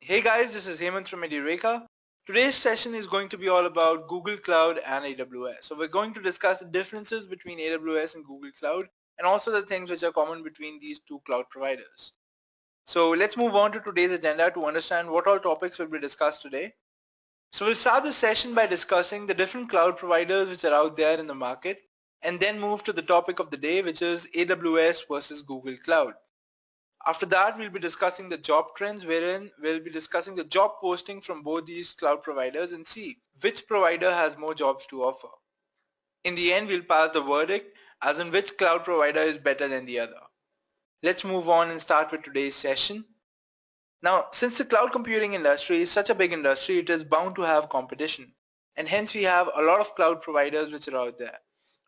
Hey guys, this is Hemant from Edureka. Today's session is going to be all about Google Cloud and AWS. So we're going to discuss the differences between AWS and Google Cloud and also the things which are common between these two cloud providers. So let's move on to today's agenda to understand what all topics will be discussed today. So we'll start this session by discussing the different cloud providers which are out there in the market and then move to the topic of the day, which is AWS versus Google Cloud. After that, we'll be discussing the job trends, wherein we'll be discussing the job posting from both these cloud providers and see which provider has more jobs to offer. In the end, we'll pass the verdict as in which cloud provider is better than the other. Let's move on and start with today's session. Now, since the cloud computing industry is such a big industry, it is bound to have competition. And hence we have a lot of cloud providers which are out there,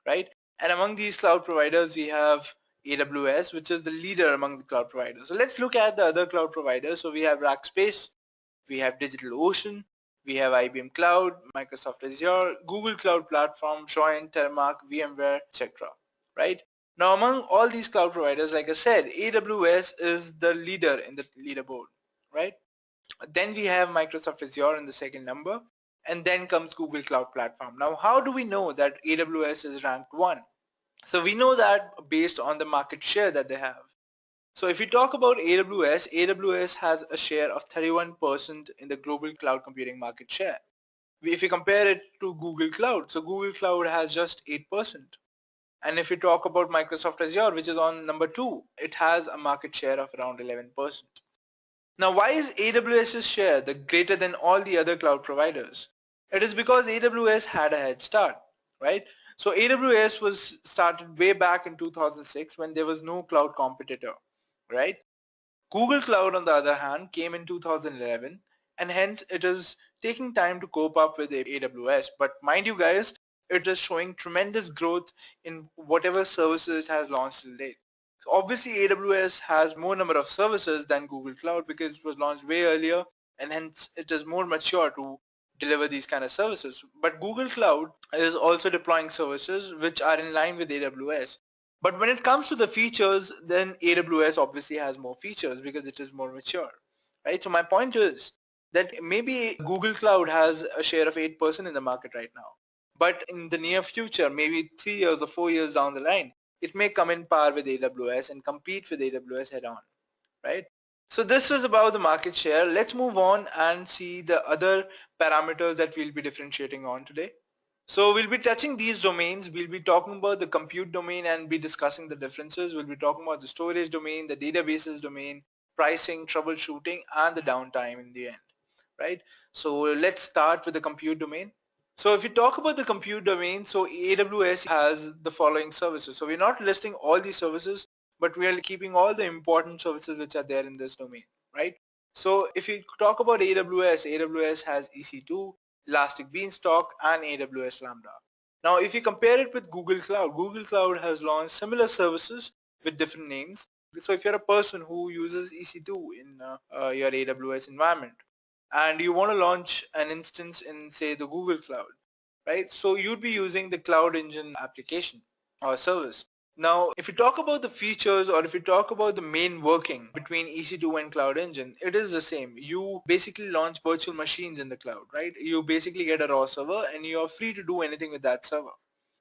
right? And among these cloud providers, we have AWS, which is the leader among the cloud providers. So let's look at the other cloud providers. So we have Rackspace, we have DigitalOcean, we have IBM Cloud, Microsoft Azure, Google Cloud Platform, Join, Terramark, VMware, etc. Right? Now among all these cloud providers, like I said, AWS is the leader in the leaderboard, right? Then we have Microsoft Azure in the second number, and then comes Google Cloud Platform. Now how do we know that AWS is ranked 1? So we know that based on the market share that they have. So if we talk about AWS, AWS has a share of 31% in the global cloud computing market share. If we compare it to Google Cloud, so Google Cloud has just 8%. And if we talk about Microsoft Azure, which is on number 2, it has a market share of around 11%. Now why is AWS's share the greater than all the other cloud providers? It is because AWS had a head start, right? So AWS was started way back in 2006 when there was no cloud competitor, right? Google Cloud, on the other hand, came in 2011, and hence it is taking time to cope up with AWS. But mind you guys, it is showing tremendous growth in whatever services it has launched till date. So obviously AWS has more number of services than Google Cloud because it was launched way earlier, and hence it is more mature to deliver these kind of services. But Google Cloud is also deploying services which are in line with AWS. But when it comes to the features, then AWS obviously has more features because it is more mature, right? So my point is that maybe Google Cloud has a share of 8% in the market right now. But in the near future, maybe 3 years or 4 years down the line, it may come in par with AWS and compete with AWS head on, right? So this was about the market share. Let's move on and see the other parameters that we'll be differentiating on today. So we'll be touching these domains. We'll be talking about the compute domain and be discussing the differences. We'll be talking about the storage domain, the databases domain, pricing, troubleshooting, and the downtime in the end, right? So let's start with the compute domain. So if you talk about the compute domain, so AWS has the following services. So we're not listing all these services, but we are keeping all the important services which are there in this domain, right? So if you talk about AWS, AWS has EC2, Elastic Beanstalk, and AWS Lambda. Now if you compare it with Google Cloud has launched similar services with different names. So if you're a person who uses EC2 in your AWS environment, and you want to launch an instance in, say, the Google Cloud, right? So you'd be using the Cloud Engine application or service. Now, if you talk about the features or if you talk about the main working between EC2 and Cloud Engine, it is the same. You basically launch virtual machines in the cloud, right? You basically get a raw server and you're free to do anything with that server.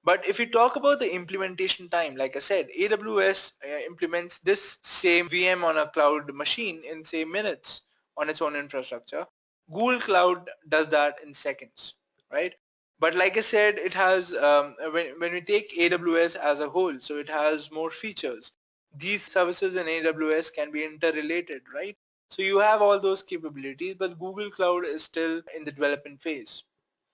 But if you talk about the implementation time, like I said, AWS implements this same VM on a cloud machine in, say, minutes on its own infrastructure. Google Cloud does that in seconds, right? But like I said, it has, when we take AWS as a whole, so it has more features. These services in AWS can be interrelated, right? So you have all those capabilities, but Google Cloud is still in the development phase.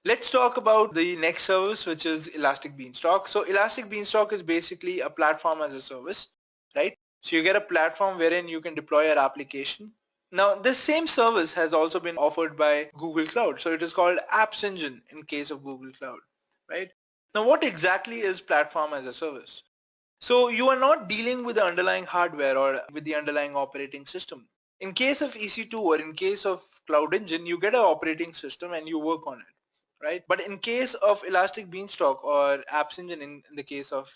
Let's talk about the next service, which is Elastic Beanstalk. So Elastic Beanstalk is basically a platform as a service, right? So you get a platform wherein you can deploy your application. Now this same service has also been offered by Google Cloud. So it is called Apps Engine in case of Google Cloud, right? Now what exactly is platform as a service? So you are not dealing with the underlying hardware or with the underlying operating system. In case of EC2 or in case of Cloud Engine, you get an operating system and you work on it, right? But in case of Elastic Beanstalk or Apps Engine in the case of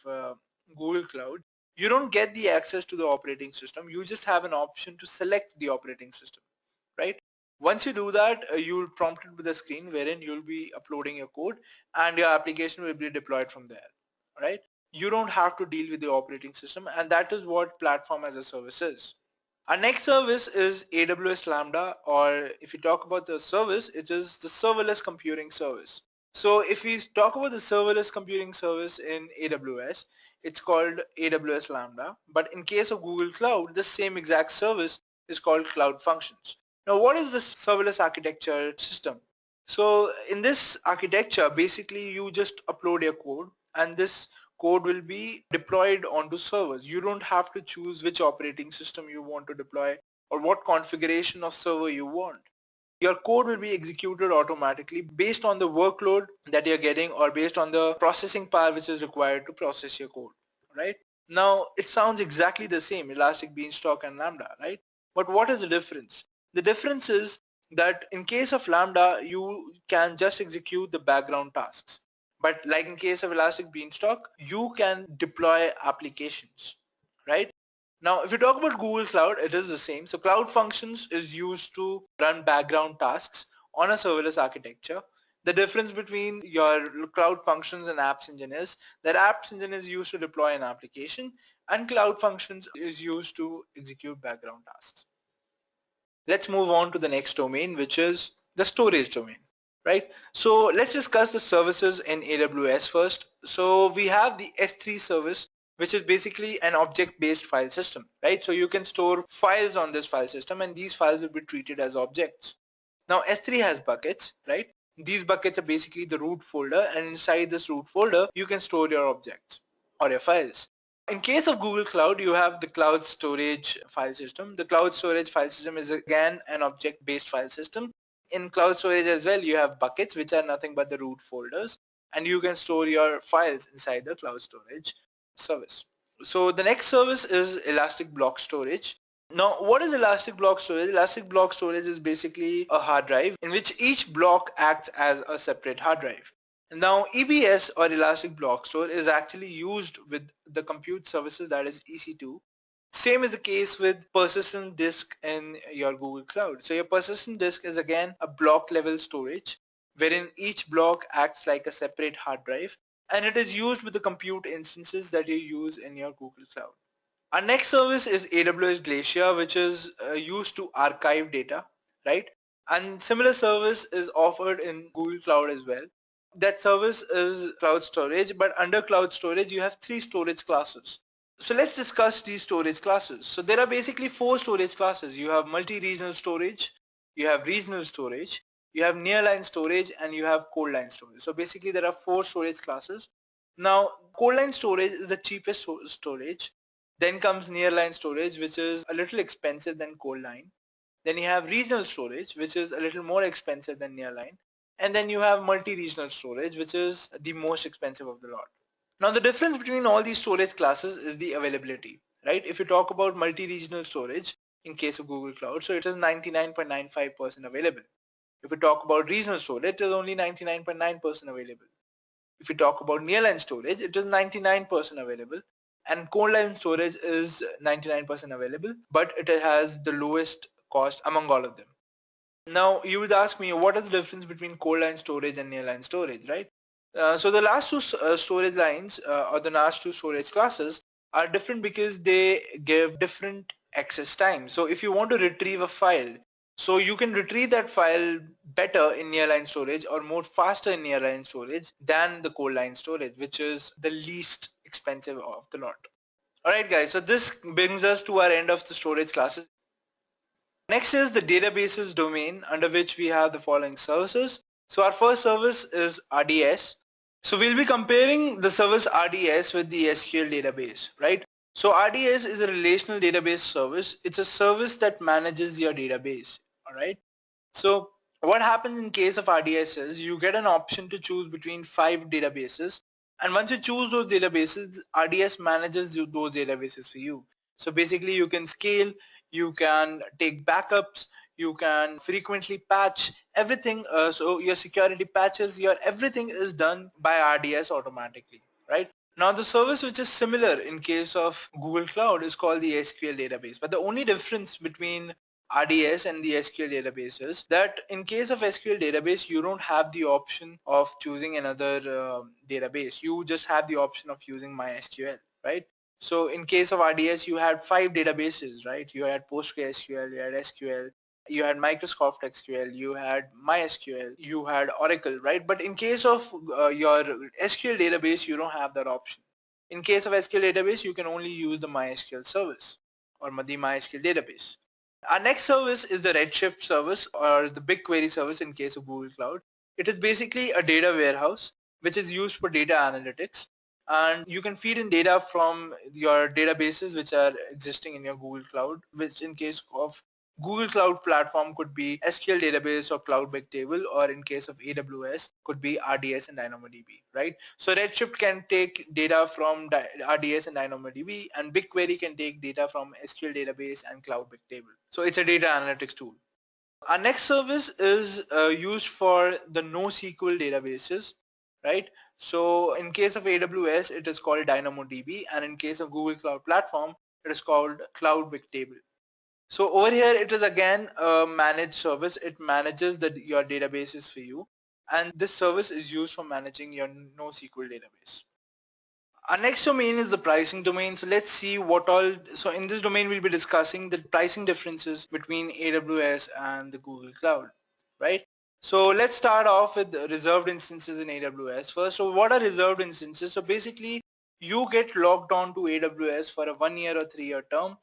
Google Cloud, you don't get the access to the operating system. You just have an option to select the operating system, right? Once you do that, you'll prompted with a screen wherein you'll be uploading your code and your application will be deployed from there. All right? You don't have to deal with the operating system, and that is what platform as a service is. Our next service is AWS Lambda, or if you talk about the service, it is the serverless computing service. So if we talk about the serverless computing service in AWS, it's called AWS Lambda. But in case of Google Cloud, the same exact service is called Cloud Functions. Now, what is this serverless architecture system? So in this architecture, basically you just upload your code and this code will be deployed onto servers. You don't have to choose which operating system you want to deploy or what configuration of server you want. Your code will be executed automatically based on the workload that you're getting or based on the processing power which is required to process your code, right? Now, it sounds exactly the same, Elastic Beanstalk and Lambda, right? But what is the difference? The difference is that in case of Lambda, you can just execute the background tasks. But like in case of Elastic Beanstalk, you can deploy applications, right? Now, if you talk about Google Cloud, it is the same. So Cloud Functions is used to run background tasks on a serverless architecture. The difference between your Cloud Functions and Apps Engine is that Apps Engine is used to deploy an application and Cloud Functions is used to execute background tasks. Let's move on to the next domain, which is the storage domain, right? So let's discuss the services in AWS first. So we have the S3 service, which is basically an object-based file system, right? So you can store files on this file system and these files will be treated as objects. Now S3 has buckets, right? These buckets are basically the root folder, and inside this root folder, you can store your objects or your files. In case of Google Cloud, you have the cloud storage file system. The cloud storage file system is again an object-based file system. In cloud storage as well, you have buckets, which are nothing but the root folders, and you can store your files inside the cloud storage service. So the next service is Elastic Block Storage. Now, what is Elastic Block Storage? Elastic Block Storage is basically a hard drive in which each block acts as a separate hard drive. Now, EBS or Elastic Block Store is actually used with the compute services, that is EC2. Same is the case with persistent disk in your Google Cloud. So your persistent disk is again a block level storage wherein each block acts like a separate hard drive, and it is used with the compute instances that you use in your Google Cloud. Our next service is AWS Glacier, which is used to archive data, right? And similar service is offered in Google Cloud as well. That service is cloud storage, but under cloud storage, you have three storage classes. So let's discuss these storage classes. So there are basically four storage classes. You have multi-regional storage, you have regional storage, you have nearline storage, and you have cold line storage. So basically there are four storage classes. Now, cold line storage is the cheapest storage. Then comes nearline storage, which is a little expensive than cold line. Then you have regional storage, which is a little more expensive than nearline. And then you have multi-regional storage, which is the most expensive of the lot. Now the difference between all these storage classes is the availability, right? If you talk about multi-regional storage in case of Google Cloud, so it is 99.95% available. If we talk about regional storage, it is only 99.9% available. If we talk about nearline storage, it is 99% available, and cold line storage is 99% available, but it has the lowest cost among all of them. Now you would ask me, what is the difference between cold line storage and nearline storage, right? So the last two storage lines or the last two storage classes are different because they give different access time. So if you want to retrieve a file, so you can retrieve that file better in nearline storage or more faster in nearline storage than the cold line storage, which is the least expensive of the lot. Alright guys, so this brings us to our end of the storage classes. Next is the databases domain, under which we have the following services. So our first service is RDS. So we'll be comparing the service RDS with the SQL database, right? So RDS is a relational database service. It's a service that manages your database, all right? So what happens in case of RDS is you get an option to choose between 5 databases, and once you choose those databases, RDS manages those databases for you. So basically you can scale, you can take backups, you can frequently patch everything. So your security patches, your everything is done by RDS automatically, right? Now the service which is similar in case of Google Cloud is called the SQL database, but the only difference between RDS and the SQL databases, that in case of SQL database, you don't have the option of choosing another database. You just have the option of using MySQL, right? So in case of RDS, you had 5 databases, right? You had PostgreSQL, you had SQL, you had Microsoft SQL, you had MySQL, you had Oracle, right? But in case of your SQL database, you don't have that option. In case of SQL database, you can only use the MySQL service or the MySQL database. Our next service is the Redshift service or the BigQuery service in case of Google Cloud. It is basically a data warehouse which is used for data analytics, and you can feed in data from your databases which are existing in your Google Cloud, which in case of Google Cloud Platform could be SQL database or Cloud Bigtable, or in case of AWS could be RDS and DynamoDB, right? So Redshift can take data from RDS and DynamoDB, and BigQuery can take data from SQL database and Cloud Bigtable. So it's a data analytics tool. Our next service is used for the NoSQL databases, right? So in case of AWS, it is called DynamoDB, and in case of Google Cloud Platform, it is called Cloud Bigtable. So over here, it is again a managed service. It manages your databases for you, and this service is used for managing your NoSQL database. Our next domain is the pricing domain. So let's see what all, so in this domain we'll be discussing the pricing differences between AWS and the Google Cloud, right? So let's start off with reserved instances in AWS first. So what are reserved instances? So basically you get logged on to AWS for a 1 year or 3 year term.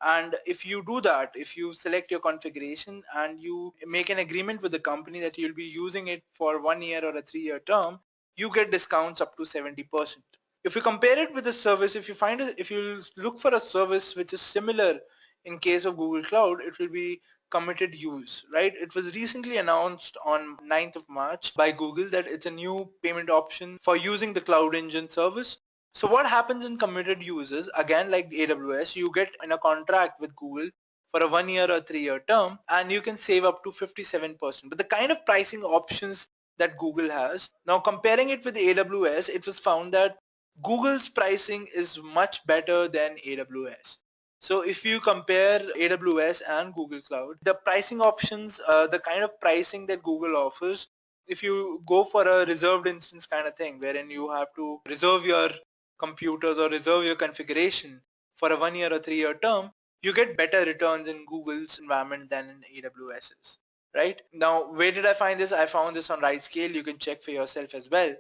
And if you do that, if you select your configuration and you make an agreement with the company that you'll be using it for 1 year or a 3 year term, you get discounts up to 70%. If you compare it with a service, if you look for a service which is similar in case of Google Cloud, it will be committed use, right? It was recently announced on 9th of March by Google that it's a new payment option for using the Cloud Engine service. So what happens in committed uses, again like AWS, you get in a contract with Google for a 1 year or 3 year term, and you can save up to 57%. But the kind of pricing options that Google has, now comparing it with AWS, it was found that Google's pricing is much better than AWS. So if you compare AWS and Google Cloud, the pricing options, the kind of pricing that Google offers, if you go for a reserved instance kind of thing, wherein you have to reserve your computers or reserve your configuration for a 1 year or 3 year term, you get better returns in Google's environment than in AWS's, right? Now, where did I find this? I found this on RightScale. You can check for yourself as well.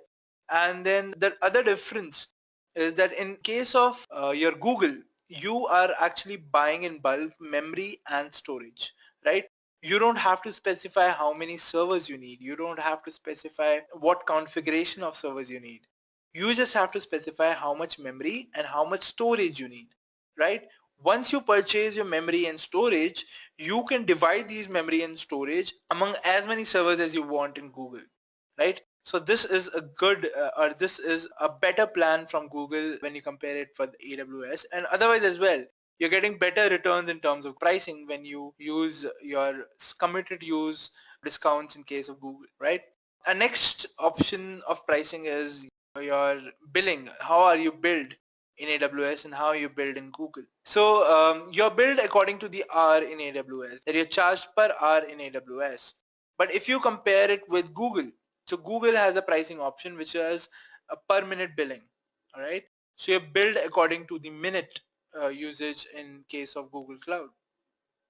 And then the other difference is that in case of your Google, you are actually buying in bulk memory and storage, right? You don't have to specify how many servers you need. You don't have to specify what configuration of servers you need. You just have to specify how much memory and how much storage you need, right? Once you purchase your memory and storage, you can divide these memory and storage among as many servers as you want in Google, right? So this is a good or this is a better plan from Google when you compare it for the AWS, and otherwise as well. You're getting better returns in terms of pricing when you use your committed use discounts in case of Google, right? A next option of pricing is your billing. How are you billed in AWS and how you billed in Google? So you're billed according to the hour in AWS, that you're charged per hour in AWS. But if you compare it with Google, so Google has a pricing option which is a per minute billing, all right? So you're billed according to the minute usage in case of Google Cloud.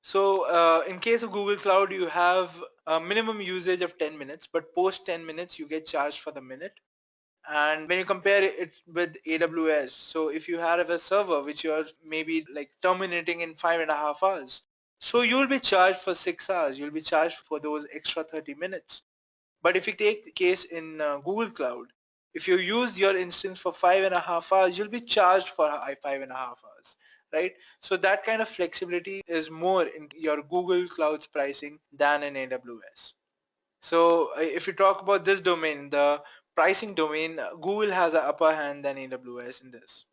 So in case of Google Cloud, you have a minimum usage of 10 minutes, but post 10 minutes, you get charged for the minute. And when you compare it with AWS, so if you have a server which you're maybe like terminating in 5.5 hours, so you'll be charged for 6 hours, you'll be charged for those extra 30 minutes. But if you take the case in Google Cloud, if you use your instance for 5.5 hours, you'll be charged for 5.5 hours, right? So that kind of flexibility is more in your Google Cloud's pricing than in AWS. So if you talk about this domain, the pricing domain, Google has an upper hand than AWS in this.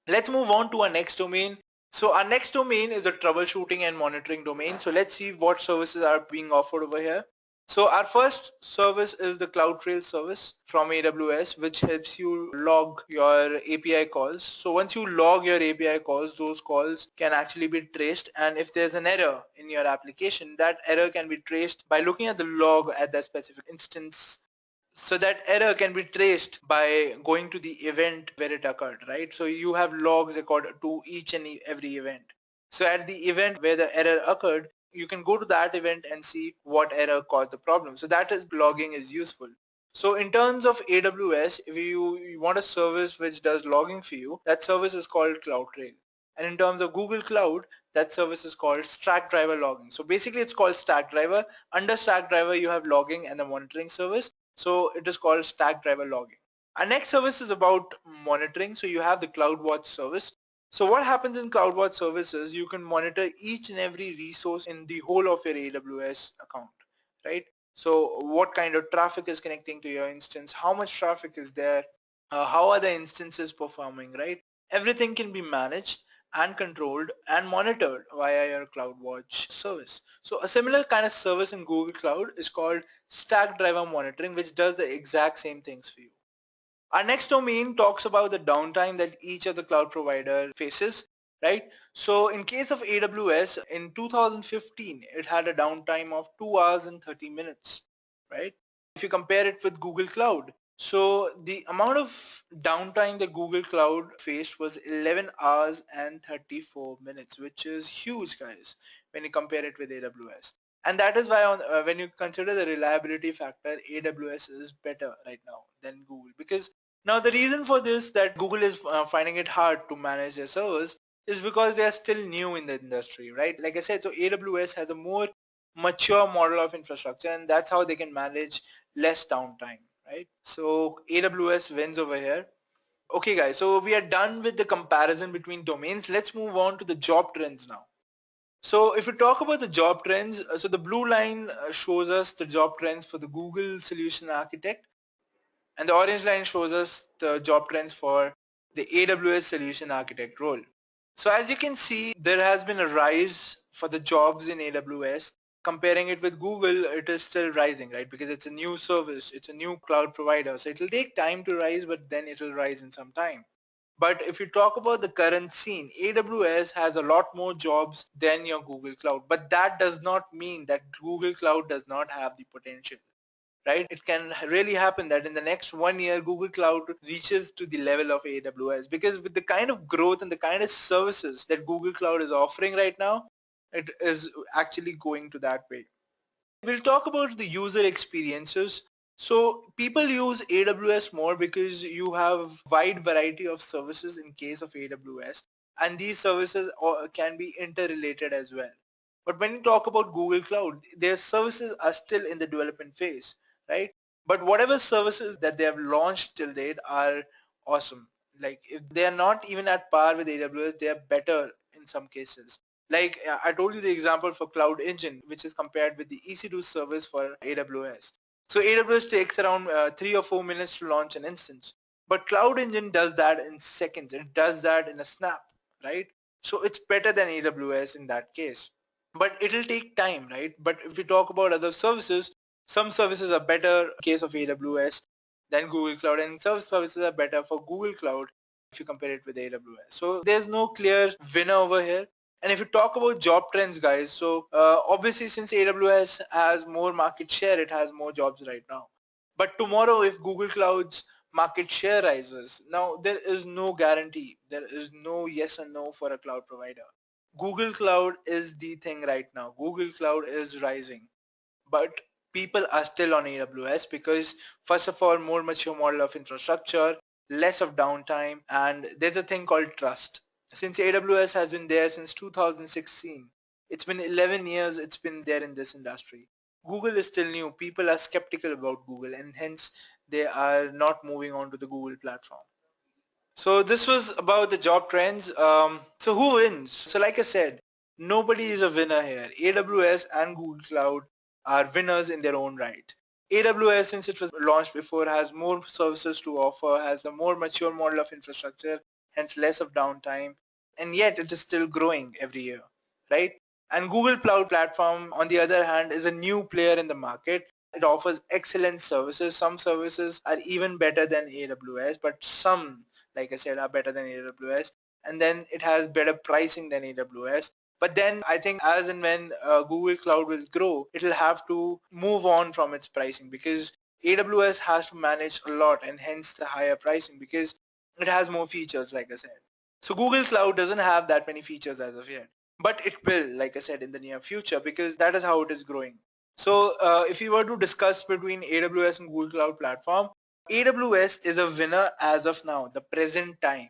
Let's move on to our next domain. So our next domain is the troubleshooting and monitoring domain. So let's see what services are being offered over here. So our first service is the CloudTrail service from AWS, which helps you log your API calls. So once you log your API calls, those calls can actually be traced, and if there's an error in your application, that error can be traced by looking at the log at that specific instance. So that error can be traced by going to the event where it occurred, right? So you have logs according to each and every event. So at the event where the error occurred, you can go to that event and see what error caused the problem. So that is logging is useful. So in terms of AWS, if you want a service which does logging for you, that service is called CloudTrail. And in terms of Google Cloud, that service is called Stackdriver Logging. So basically it's called Stackdriver. Under Stackdriver, you have logging and the monitoring service. So it is called Stackdriver Logging. Our next service is about monitoring. So you have the CloudWatch service. So what happens in CloudWatch services, you can monitor each and every resource in the whole of your AWS account, right? So what kind of traffic is connecting to your instance, how much traffic is there, how are the instances performing, right? Everything can be managed and controlled and monitored via your CloudWatch service. So a similar kind of service in Google Cloud is called Stackdriver Monitoring, which does the exact same things for you. Our next domain talks about the downtime that each of the cloud provider faces, right? So in case of AWS, in 2015, it had a downtime of 2 hours and 30 minutes, right? If you compare it with Google Cloud, so the amount of downtime that Google Cloud faced was 11 hours and 34 minutes, which is huge, guys, when you compare it with AWS. And that is why when you consider the reliability factor, AWS is better right now than Google, because now the reason for this that Google is finding it hard to manage their servers is because they are still new in the industry, right? Like I said, so AWS has a more mature model of infrastructure, and that's how they can manage less downtime, right? So AWS wins over here. Okay guys, so we are done with the comparison between domains. Let's move on to the job trends now. So if we talk about the job trends, so the blue line shows us the job trends for the Google Solution Architect, and the orange line shows us the job trends for the AWS Solution Architect role. So as you can see, there has been a rise for the jobs in AWS. Comparing it with Google, it is still rising, right? Because it's a new service, it's a new cloud provider. So it will take time to rise, but then it will rise in some time. But if you talk about the current scene, AWS has a lot more jobs than your Google Cloud. But that does not mean that Google Cloud does not have the potential, right? It can really happen that in the next 1 year, Google Cloud reaches to the level of AWS, because with the kind of growth and the kind of services that Google Cloud is offering right now, it is actually going to that way. We'll talk about the user experiences. So people use AWS more because you have wide variety of services in case of AWS, and these services can be interrelated as well. But when you talk about Google Cloud, their services are still in the development phase, right? But whatever services that they have launched till date are awesome. Like if they are not even at par with AWS, they are better in some cases. Like I told you the example for Cloud Engine, which is compared with the EC2 service for AWS. So AWS takes around 3 or 4 minutes to launch an instance, but Cloud Engine does that in seconds. It does that in a snap, right? So it's better than AWS in that case. But it'll take time, right? But if we talk about other services, some services are better in case of AWS than Google Cloud, and some services are better for Google Cloud if you compare it with AWS. So there's no clear winner over here. And if you talk about job trends, guys, so obviously since AWS has more market share, it has more jobs right now. But tomorrow, if Google Cloud's market share rises, now there is no guarantee. There is no yes or no for a cloud provider. Google Cloud is the thing right now. Google Cloud is rising, but people are still on AWS because first of all, more mature model of infrastructure, less of downtime, and there's a thing called trust. Since AWS has been there since 2016, it's been 11 years it's been there in this industry. Google is still new. People are skeptical about Google, and hence they are not moving on to the Google platform. So this was about the job trends. So who wins? So like I said, nobody is a winner here. AWS and Google Cloud are winners in their own right. AWS, since it was launched before, has more services to offer, has a more mature model of infrastructure, hence less of downtime, and yet it is still growing every year, right? And Google Cloud Platform, on the other hand, is a new player in the market, It offers excellent services. Some services are even better than AWS, but some, like I said, are better than AWS. And then it has better pricing than AWS. But then I think as and when Google Cloud will grow, it'll have to move on from its pricing, because AWS has to manage a lot, and hence the higher pricing, because it has more features, like I said. So Google Cloud doesn't have that many features as of yet, but it will, like I said, in the near future, because that is how it is growing. So if you were to discuss between AWS and Google Cloud Platform, AWS is a winner as of now, the present time.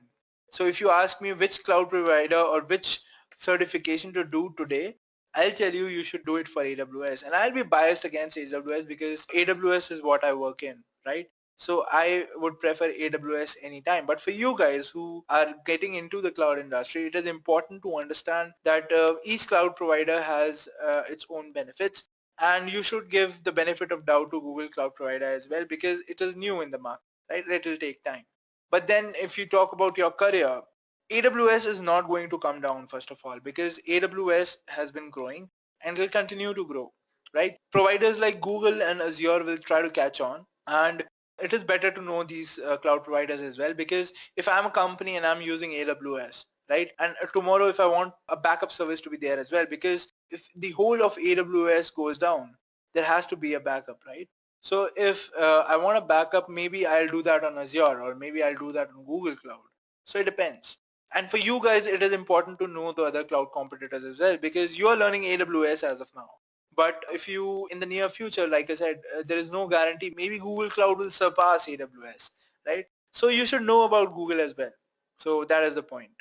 So if you ask me which cloud provider or which certification to do today, I'll tell you you should do it for AWS. And I'll be biased against AWS because AWS is what I work in, right? So I would prefer AWS anytime. But for you guys who are getting into the cloud industry, it is important to understand that each cloud provider has its own benefits, and you should give the benefit of doubt to Google Cloud Provider as well, because it is new in the market, right? It will take time. But then if you talk about your career, AWS is not going to come down, first of all, because AWS has been growing and will continue to grow, right? Providers like Google and Azure will try to catch on, and it is better to know these cloud providers as well, because if I'm a company and I'm using AWS, right, and tomorrow if I want a backup service to be there as well, because if the whole of AWS goes down, there has to be a backup, right? So if I want a backup, maybe I'll do that on Azure, or maybe I'll do that on Google Cloud. So it depends. And for you guys, it is important to know the other cloud competitors as well, because you are learning AWS as of now. But if you, in the near future, like I said, there is no guarantee, maybe Google Cloud will surpass AWS, right? So you should know about Google as well. So that is the point.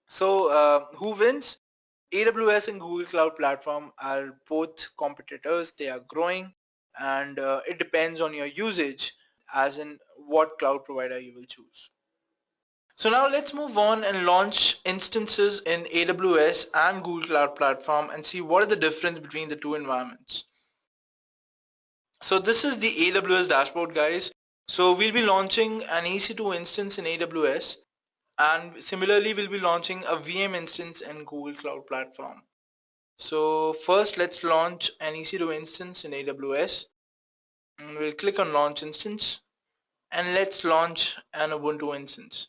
So who wins? AWS and Google Cloud Platform are both competitors. They are growing, and it depends on your usage, as in what cloud provider you will choose. So now let's move on and launch instances in AWS and Google Cloud Platform and see what are the difference between the two environments. So this is the AWS dashboard, guys. So we'll be launching an EC2 instance in AWS, and similarly we'll be launching a VM instance in Google Cloud Platform. So first let's launch an EC2 instance in AWS, and we'll click on launch instance, and let's launch an Ubuntu instance.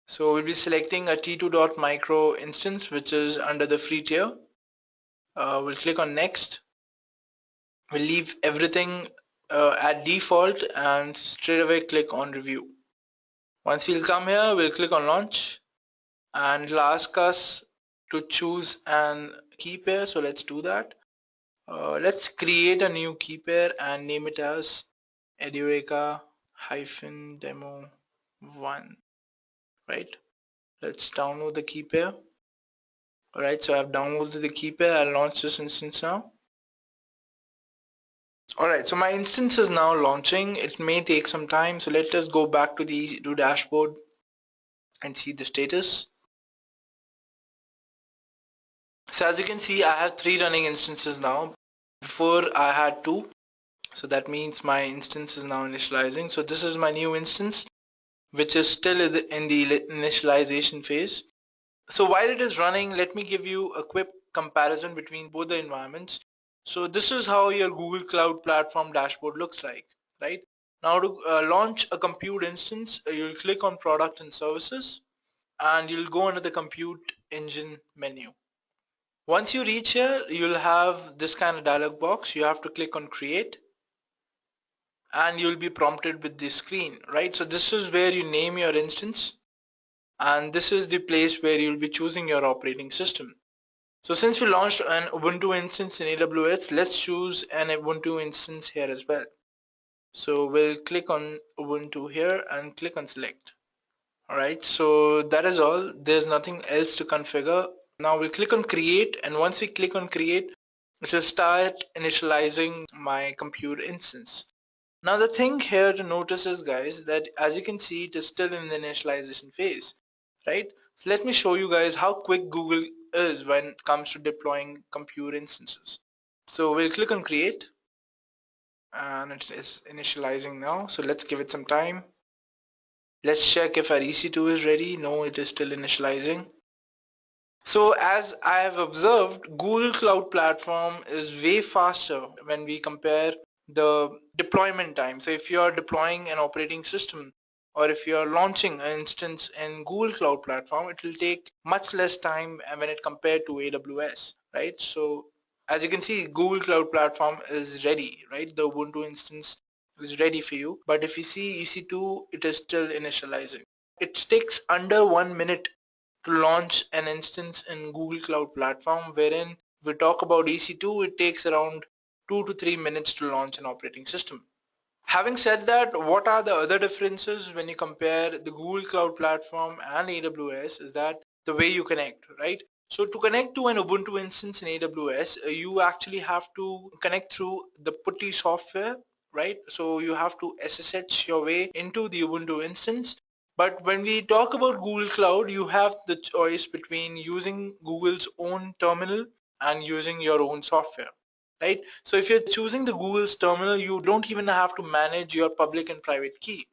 So we'll be selecting a T2.micro instance, which is under the free tier. We'll click on next. We'll leave everything at default and straight away click on review. Once we'll come here, we'll click on launch, and it'll ask us to choose an key pair. So let's do that. Let's create a new key pair and name it as Edureka -demo 1, right? Let's download the key pair. Alright, so I've downloaded the key pair. I'll launch this instance now. Alright, so my instance is now launching. It may take some time, so let us go back to the EC2 dashboard and see the status. So as you can see, I have 3 running instances now. Before I had 2, so that means my instance is now initializing. So this is my new instance, which is still in the initialization phase. So while it is running, let me give you a quick comparison between both the environments. So this is how your Google Cloud Platform dashboard looks like, right? Now to launch a compute instance, you'll click on product and services, and you'll go under the compute engine menu. Once you reach here, you'll have this kind of dialog box. You have to click on create, and you'll be prompted with this screen, right? So this is where you name your instance, and this is the place where you'll be choosing your operating system. So since we launched an Ubuntu instance in AWS, let's choose an Ubuntu instance here as well. So we'll click on Ubuntu here and click on select. Alright, so that is all. There's nothing else to configure. Now we'll click on create, and once we click on create, it will start initializing my compute instance. Now the thing here to notice is, guys, that as you can see, it is still in the initialization phase, right? So let me show you guys how quick Google is when it comes to deploying compute instances. So we'll click on create, and it is initializing now. So let's give it some time. Let's check if our EC2 is ready. No, it is still initializing. So as I have observed, Google Cloud Platform is way faster when we compare the deployment time. So if you are deploying an operating system or if you are launching an instance in Google Cloud Platform, it will take much less time when it compared to AWS, right? So as you can see, Google Cloud Platform is ready, right? The Ubuntu instance is ready for you. But if you see EC2, it is still initializing. It takes under 1 minute to launch an instance in Google Cloud Platform, wherein we talk about EC2, it takes around 2 to 3 minutes to launch an operating system. Having said that, what are the other differences when you compare the Google Cloud Platform and AWS is that the way you connect, right? So to connect to an Ubuntu instance in AWS, you actually have to connect through the PuTTY software, right? So you have to SSH your way into the Ubuntu instance. But when we talk about Google Cloud, you have the choice between using Google's own terminal and using your own software, right? So if you're choosing the Google's terminal, you don't even have to manage your public and private key.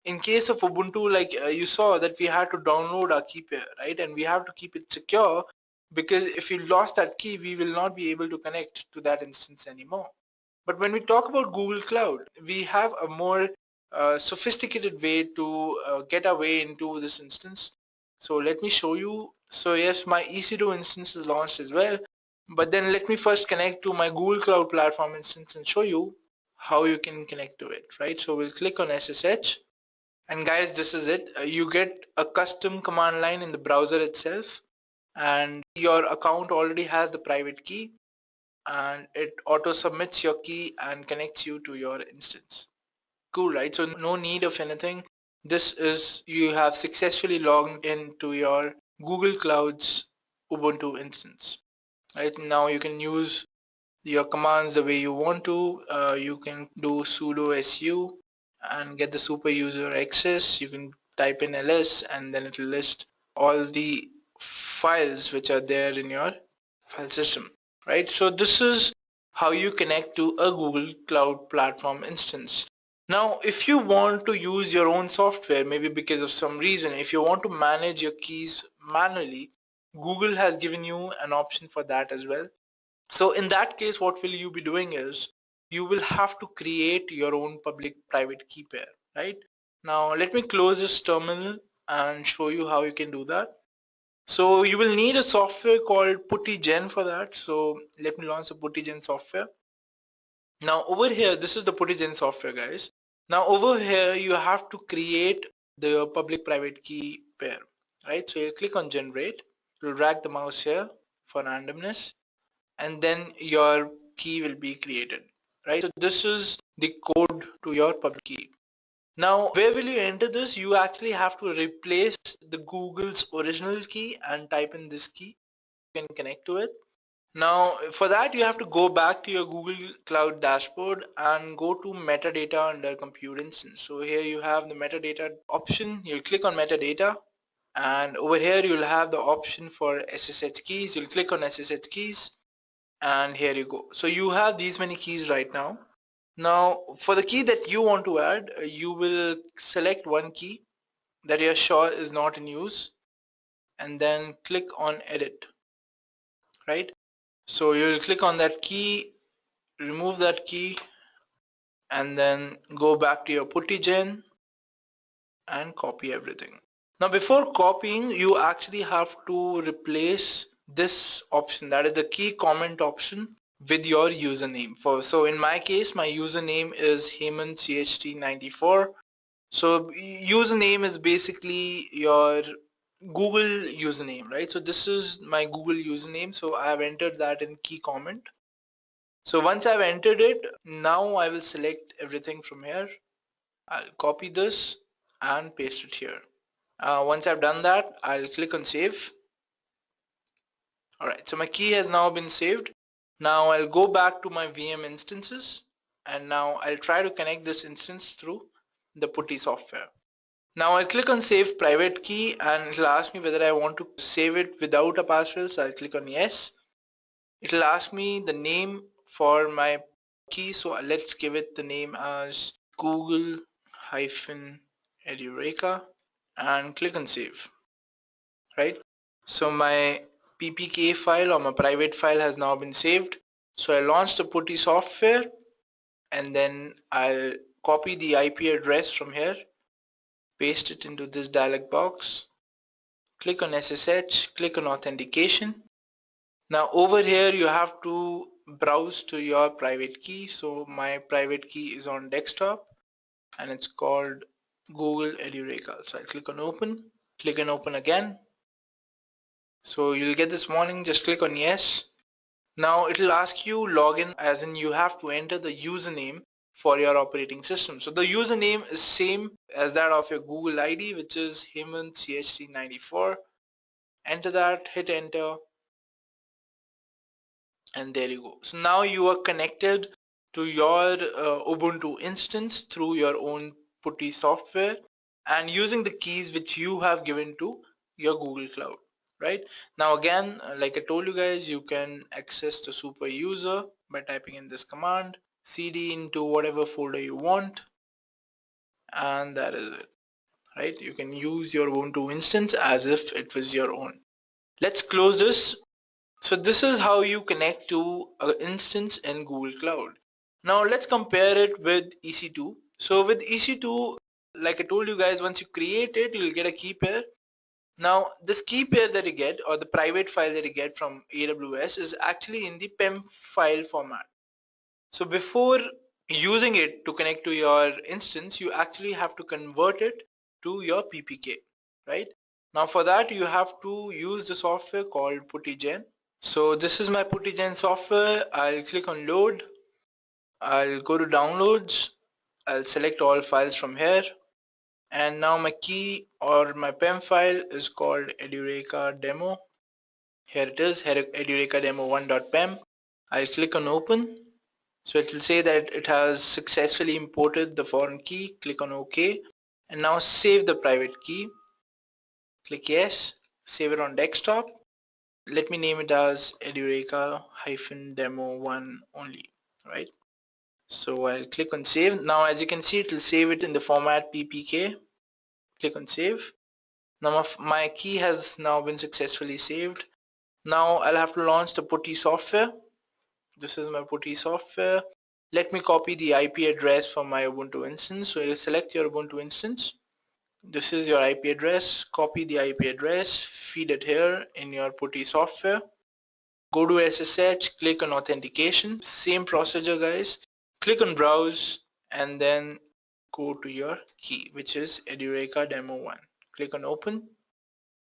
In case of Ubuntu, like you saw that we had to download our key pair, right? And we have to keep it secure because if we lost that key, we will not be able to connect to that instance anymore. But when we talk about Google Cloud, we have a more sophisticated way to get our way into this instance. So let me show you. So yes, my EC2 instance is launched as well. But then let me first connect to my Google Cloud Platform instance and show you how you can connect to it, right? So we'll click on SSH. And guys, this is it. You get a custom command line in the browser itself, and your account already has the private key, and it auto submits your key and connects you to your instance. Cool, right? So no need of anything. This is, you have successfully logged into your Google Cloud's Ubuntu instance. Right now you can use your commands the way you want to. You can do sudo su and get the super user access. You can type in ls and then it will list all the files which are there in your file system, right? So this is how you connect to a Google Cloud Platform instance. Now, if you want to use your own software, maybe because of some reason, if you want to manage your keys manually, Google has given you an option for that as well. So in that case, what will you be doing is you will have to create your own public private key pair, right? Now let me close this terminal and show you how you can do that. So you will need a software called PuTTyGen for that. So let me launch the PuTTyGen software. Now over here, this is the PuTTyGen software, guys. Now over here, you have to create the public private key pair, right? So you click on generate, you'll drag the mouse here for randomness, and then your key will be created, right? So this is the code to your public key. Now where will you enter this? You actually have to replace the Google's original key and type in this key. You can connect to it. Now for that you have to go back to your Google Cloud dashboard and go to metadata under compute instance. So here you have the metadata option. You'll click on metadata, and over here you'll have the option for SSH keys. You'll click on SSH keys, and here you go. So you have these many keys right now. Now for the key that you want to add, you will select one key that you're sure is not in use and then click on edit, right? So you'll click on that key, remove that key, and then go back to your PuTTyGen and copy everything. Now before copying, you actually have to replace this option, that is the key comment option, with your username. So in my case, my username is HeymanCHT94. So username is basically your Google username, right? So this is my Google username. So I have entered that in key comment. So once I've entered it, now I will select everything from here. I'll copy this and paste it here. Once I've done that, I'll click on save. Alright, so my key has now been saved. Now I'll go back to my VM instances, and now I'll try to connect this instance through the PuTTy software. Now I'll click on save private key, and it'll ask me whether I want to save it without a password, so I'll click on yes. It'll ask me the name for my key, so let's give it the name as Google-Edureka and click on save, right? So my PPK file or my private file has now been saved. So I launch the putty software and then I'll copy the IP address from here, paste it into this dialog box, click on SSH, click on authentication. Now over here you have to browse to your private key. So my private key is on desktop and it's called Google Edureka. So I'll click on open, click on open again. So you'll get this warning, just click on yes. Now it'll ask you login, as in you have to enter the username for your operating system. So the username is same as that of your Google ID, which is HemantCH394. Enter that, hit enter, and there you go. So now you are connected to your Ubuntu instance through your own putty software and using the keys which you have given to your Google Cloud. Right now again, like I told you guys, you can access the super user by typing in this command, cd into whatever folder you want, and that is it. Right, you can use your Ubuntu instance as if it was your own. Let's close this. So this is how you connect to an instance in Google Cloud. Now let's compare it with EC2. So with EC2, like I told you guys, once you create it, you'll get a key pair. Now this key pair that you get, or the private file that you get from AWS, is actually in the PEM file format. So before using it to connect to your instance, you actually have to convert it to your PPK, right? Now for that, you have to use the software called PuttyGen. So this is my PuttyGen software. I'll click on load. I'll go to downloads. I'll select all files from here. And now my key or my PEM file is called Edureka demo. Here it is, Edureka demo 1.pem. I'll click on open. So it will say that it has successfully imported the foreign key. Click on OK. And now save the private key. Click yes. Save it on desktop. Let me name it as Edureka-demo1 only, right? So I'll click on save. Now as you can see, it will save it in the format PPK. Click on save. Now my key has now been successfully saved. Now I'll have to launch the putty software. This is my putty software. Let me copy the IP address from my Ubuntu instance. So you select your Ubuntu instance. This is your IP address. Copy the IP address, feed it here in your putty software. Go to SSH, click on authentication. Same procedure, guys. Click on browse and then go to your key, which is Edureka demo 1. Click on open.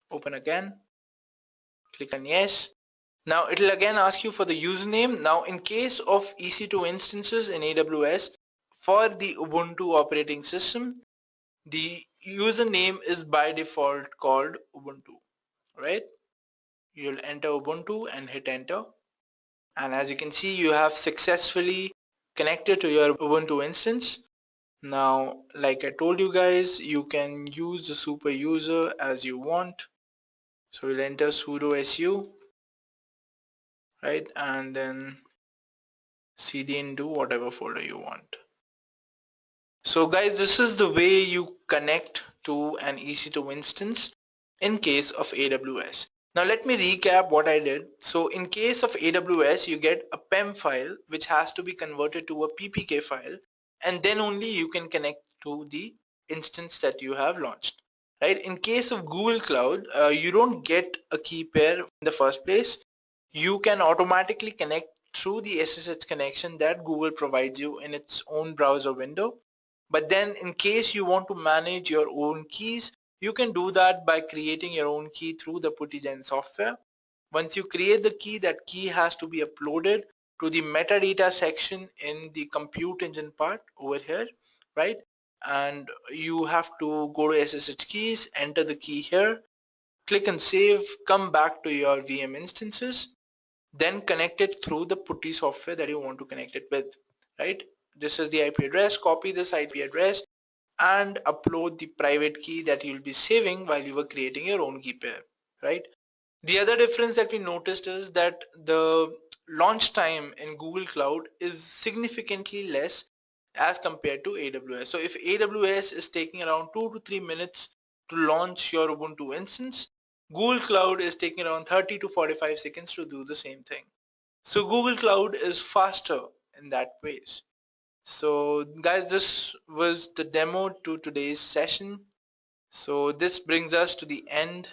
Open again. Click on yes. Now it will again ask you for the username. Now in case of EC2 instances in AWS, for the Ubuntu operating system, the username is by default called Ubuntu, right? You'll enter Ubuntu and hit enter. And as you can see, you have successfully connected to your Ubuntu instance. Now, like I told you guys, you can use the super user as you want. So we'll enter sudo su, right? And then cd into whatever folder you want. So guys, this is the way you connect to an EC2 instance in case of AWS. Now let me recap what I did. So in case of AWS, you get a PEM file which has to be converted to a PPK file, and then only you can connect to the instance that you have launched. Right? In case of Google Cloud, you don't get a key pair in the first place. You can automatically connect through the SSH connection that Google provides you in its own browser window. But then in case you want to manage your own keys, you can do that by creating your own key through the PuttyGen software. Once you create the key, that key has to be uploaded to the metadata section in the compute engine part over here, right? And you have to go to SSH keys, enter the key here, click and save, come back to your VM instances, then connect it through the putty software that you want to connect it with, right? This is the IP address. Copy this IP address and upload the private key that you'll be saving while you were creating your own key pair, right? The other difference that we noticed is that the launch time in Google Cloud is significantly less as compared to AWS. So if AWS is taking around 2 to 3 minutes to launch your Ubuntu instance, Google Cloud is taking around 30 to 45 seconds to do the same thing. So Google Cloud is faster in that ways. So guys, this was the demo to today's session. So this brings us to the end.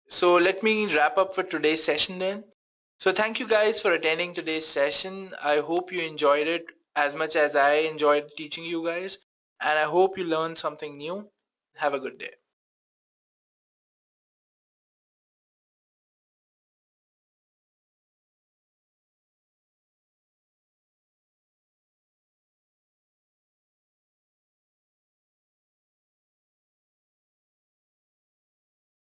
So let me wrap up for today's session then. So thank you guys for attending today's session. I hope you enjoyed it as much as I enjoyed teaching you guys, and I hope you learned something new. Have a good day.